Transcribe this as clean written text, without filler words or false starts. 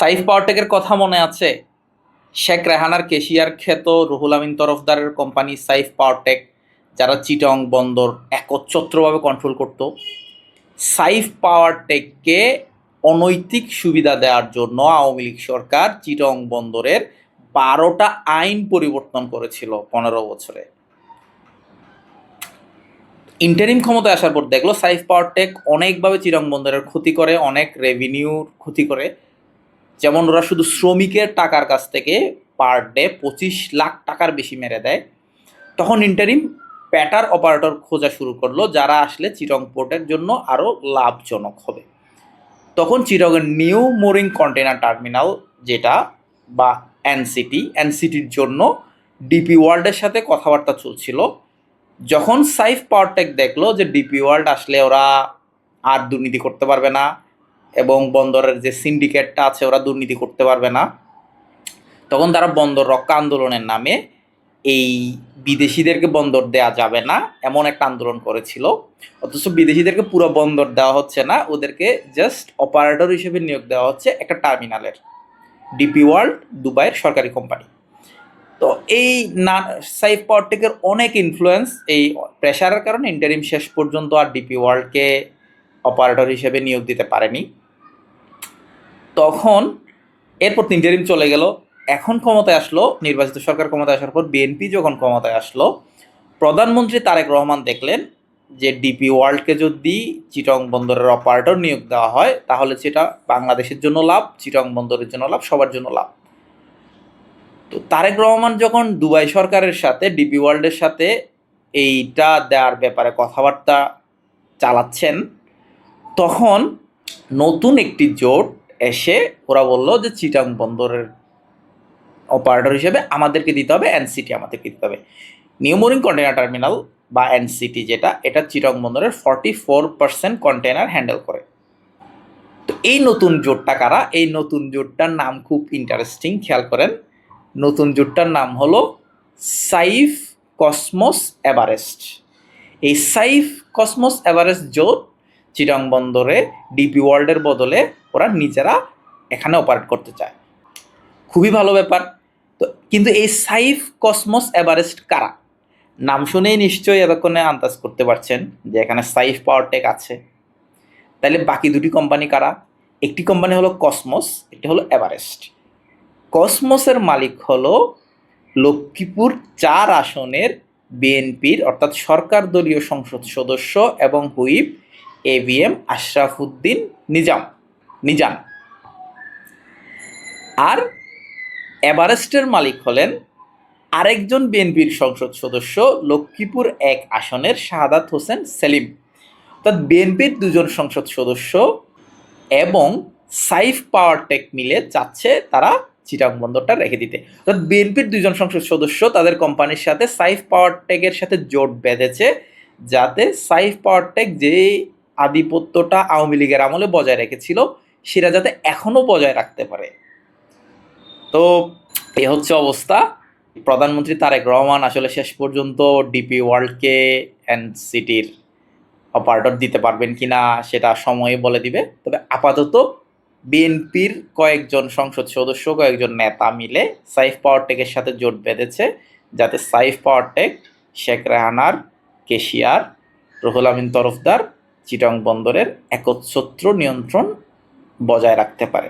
সাইফ পাওয়ারটেকের কথা মনে আছে? শেখ রেহানার কেশিয়ার খ্যাত রুহুল আমিন তরফদারের কোম্পানি সাইফ পাওয়ারটেক, যারা চিটং বন্দর একচ্ছত্রভাবে কন্ট্রোল করত। সাইফ পাওয়ারটেককে অনৈতিক সুবিধা দেওয়ার জন্য আওয়ামী লীগ সরকার চিটং বন্দরের 12টা আইন পরিবর্তন করেছিল 15 বছরে। ইন্টারিম ক্ষমতায় আসার পর দেখলো সাইফ পাওয়ারটেক অনেকভাবে চিটং বন্দরের ক্ষতি করে, অনেক রেভিনিউর ক্ষতি করে। যেমন ওরা শুধু শ্রমিকের টাকার কাছ থেকে পার ডে 25 লাখ টাকার বেশি মেরে দেয়। তখন ইন্টারিম প্যাটার অপারেটর খোঁজা শুরু করলো, যারা আসলে চিটং পোর্টের জন্য আরও লাভজনক হবে। তখন চিটংয়ের নিউ মোরিং কন্টেনার টার্মিনাল, যেটা বা এনসিটির জন্য ডিপি ওয়ার্ল্ডের সাথে কথাবার্তা চলছিল। যখন সাইফ পাওয়ারটেক দেখলো যে ডিপি ওয়ার্ল্ড আসলে ওরা আর দুর্নীতি করতে পারবে না এবং বন্দরের যে সিন্ডিকেটটা আছে ওরা দুর্নীতি করতে পারবে না, তখন তারা বন্দর রক্ষা আন্দোলনের নামে এই বিদেশিদেরকে বন্দর দেওয়া যাবে না এমন একটা আন্দোলন করেছিল। অথচ বিদেশিদেরকে পুরো বন্দর দেওয়া হচ্ছে না, ওদেরকে জাস্ট অপারেটর হিসেবে নিয়োগ দেওয়া হচ্ছে একটা টার্মিনালের। ডিপি ওয়ার্ল্ড দুবাইয়ের সরকারি কোম্পানি। তো এই না সাইফ পাওয়ারটেকের অনেক ইনফ্লুয়েন্স, এই প্রেশারের কারণে ইন্টারিম শেষ পর্যন্ত আর ডিপি ওয়ার্ল্ডকে অপারেটর হিসেবে নিয়োগ দিতে পারেনি। তখন এরপর ইন্টারিম চলে গেল। এখন ক্ষমতায় আসলো, নির্বাচিত সরকার ক্ষমতায় আসার পর বিএনপি যখন ক্ষমতায় আসলো, প্রধানমন্ত্রী তারেক রহমান দেখলেন যে ডিপি ওয়ার্ল্ডকে যদি চিটং বন্দরের অপারেটর নিয়োগ দেওয়া হয় তাহলে সেটা বাংলাদেশের জন্য লাভ, চিটং বন্দরের জন্য লাভ, সবার জন্য লাভ। তো তারেক রহমান যখন দুবাই সরকারের সাথে ডিপি ওয়ার্ল্ডের সাথে এইটা দেওয়ার ব্যাপারে কথাবার্তা চালাচ্ছেন, তখন নতুন একটি জোট এসে ওরা বললো যে চিটাং বন্দরের অপারেটর হিসেবে আমাদেরকে দিতে হবে, এনসিটি আমাদেরকে দিতে হবে। নিউ মোরিং কন্টেনার টার্মিনাল বা এনসিটি যেটা, এটা চিটাং বন্দরের 44% কন্টেনার হ্যান্ডেল করে। তো এই নতুন জোটটা কারা? এই নতুন জোটটার নাম খুব ইন্টারেস্টিং, খেয়াল করেন। নতুন জোটটার নাম হলো সাইফ কসমোস এভারেস্ট। এই সাইফ কসমোস এভারেস্ট জোট চিটাং বন্দরে ডিপি ওয়ার্ল্ডের বদলে ওরা নিজেরা এখানে অপারেট করতে চায়। খুবই ভালো ব্যাপার। তো কিন্তু এই সাইফ কসমোস এভারেস্ট কারা? নাম শুনেই নিশ্চয়ই এতক্ষণে আন্দাজ করতে পারছেন যে এখানে সাইফ পাওয়ারটেক আছে। তাহলে বাকি দুটি কোম্পানি কারা? একটি কোম্পানি হলো কসমোস, একটি হলো এভারেস্ট। কসমোসের মালিক হলো লক্ষ্মীপুর 4 আসনের বিএনপির অর্থাৎ সরকার দলীয় সংসদ সদস্য এবং হুইপ এবিএম আশরাফুদ্দিন নিজাম। আর এভারেস্টের মালিক হলেন আরেকজন বিএনপির সংসদ সদস্য, লক্ষ্মীপুর 1 আসনের শাহাদাত হোসেন সেলিম। অর্থাৎ বিএনপির 2 জন সংসদ সদস্য এবং সাইফ পাওয়ারটেক মিলে চাচ্ছে তারা চিটাং বন্দরটা রেখে দিতে। অর্থাৎ বিএনপির 2 জন সংসদ সদস্য তাদের কোম্পানির সাথে সাইফ পাওয়ারটেকের সাথে জোট বেঁধেছে, যাতে সাইফ পাওয়ারটেক যে আধিপত্যটা আওয়ামী লীগের আমলে বজায় রেখেছিল সেটা যাতে এখনও বজায় রাখতে পারে। তো এই হচ্ছে অবস্থা। প্রধানমন্ত্রী তারেক রহমান আসলে শেষ পর্যন্ত ডিপি ওয়ার্ল্ডকে এনসিটির অপারেটর দিতে পারবেন কিনা সেটা সময়ে বলে দিবে। তবে আপাতত বিএনপির কয়েকজন সংসদ সদস্য, কয়েকজন নেতা মিলে সাইফ পাওয়ারটেকের সাথে জোট বেঁধেছে, যাতে সাইফ পাওয়ারটেক শেখ রেহানার কেশিয়ার রুহুল আমিন তরফদার চিটাং বন্দরের একচ্ছত্র নিয়ন্ত্রণ বজায় রাখতে পারে।